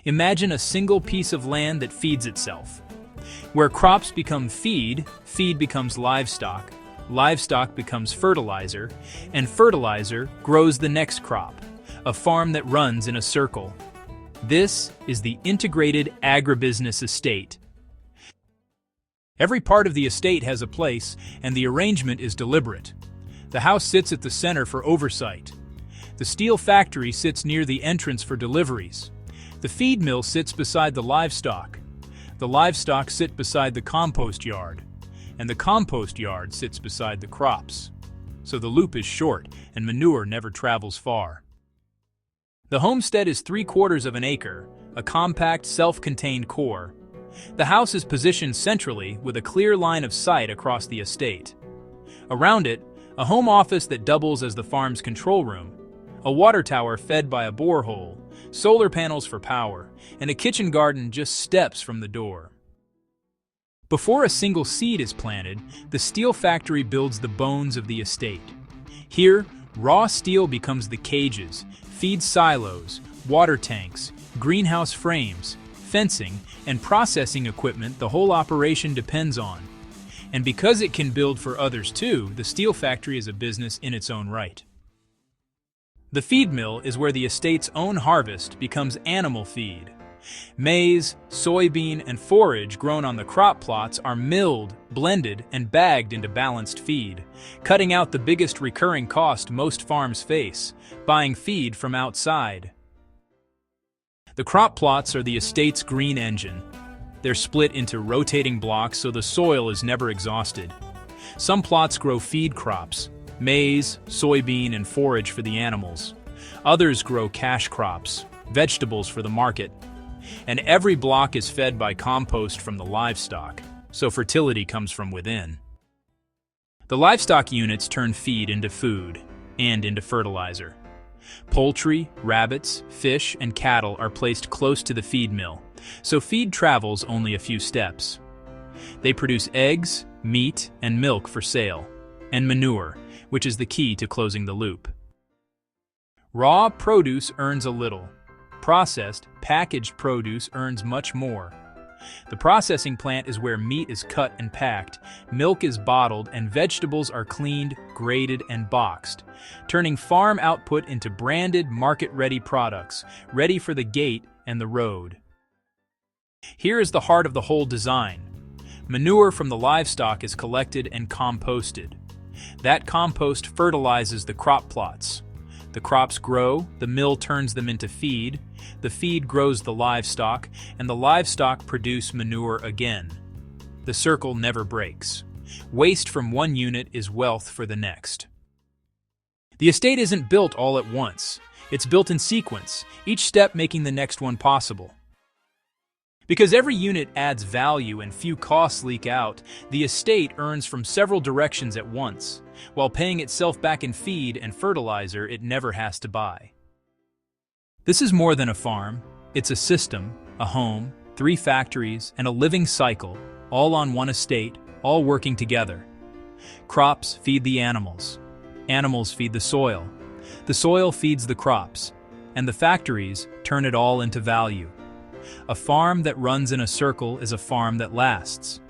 Imagine a single piece of land that feeds itself. Where crops become feed, feed becomes livestock, livestock becomes fertilizer, and fertilizer grows the next crop, a farm that runs in a circle. This is the integrated agribusiness estate. Every part of the estate has a place, and the arrangement is deliberate. The house sits at the center for oversight. The steel factory sits near the entrance for deliveries. The feed mill sits beside the livestock. The livestock sit beside the compost yard, and the compost yard sits beside the crops. So the loop is short, and manure never travels far. The homestead is 3/4 of an acre, a compact, self-contained core. The house is positioned centrally with a clear line of sight across the estate. Around it, a home office that doubles as the farm's control room, a water tower fed by a borehole, solar panels for power, and a kitchen garden just steps from the door. Before a single seed is planted, the steel factory builds the bones of the estate. Here, raw steel becomes the cages, feed silos, water tanks, greenhouse frames, fencing, and processing equipment the whole operation depends on. And because it can build for others too, the steel factory is a business in its own right. The feed mill is where the estate's own harvest becomes animal feed. Maize, soybean, and forage grown on the crop plots are milled, blended, and bagged into balanced feed, cutting out the biggest recurring cost most farms face, buying feed from outside. The crop plots are the estate's green engine. They're split into rotating blocks so the soil is never exhausted. Some plots grow feed crops, maize, soybean, and forage for the animals. Others grow cash crops, vegetables for the market. And every block is fed by compost from the livestock, so fertility comes from within. The livestock units turn feed into food and into fertilizer. Poultry, rabbits, fish, and cattle are placed close to the feed mill, so feed travels only a few steps. They produce eggs, meat, and milk for sale, and manure, which is the key to closing the loop. Raw produce earns a little. Processed, packaged produce earns much more. The processing plant is where meat is cut and packed, milk is bottled, and vegetables are cleaned, graded, and boxed, turning farm output into branded, market-ready products, ready for the gate and the road. Here is the heart of the whole design. Manure from the livestock is collected and composted. That compost fertilizes the crop plots. The crops grow, the mill turns them into feed, the feed grows the livestock, and the livestock produce manure again. The circle never breaks. Waste from one unit is wealth for the next. The estate isn't built all at once. It's built in sequence, each step making the next one possible. Because every unit adds value and few costs leak out, the estate earns from several directions at once, while paying itself back in feed and fertilizer it never has to buy. This is more than a farm. It's a system, a home, 3 factories, and a living cycle, all on one estate, all working together. Crops feed the animals. Animals feed the soil. The soil feeds the crops, and the factories turn it all into value. A farm that runs in a circle is a farm that lasts.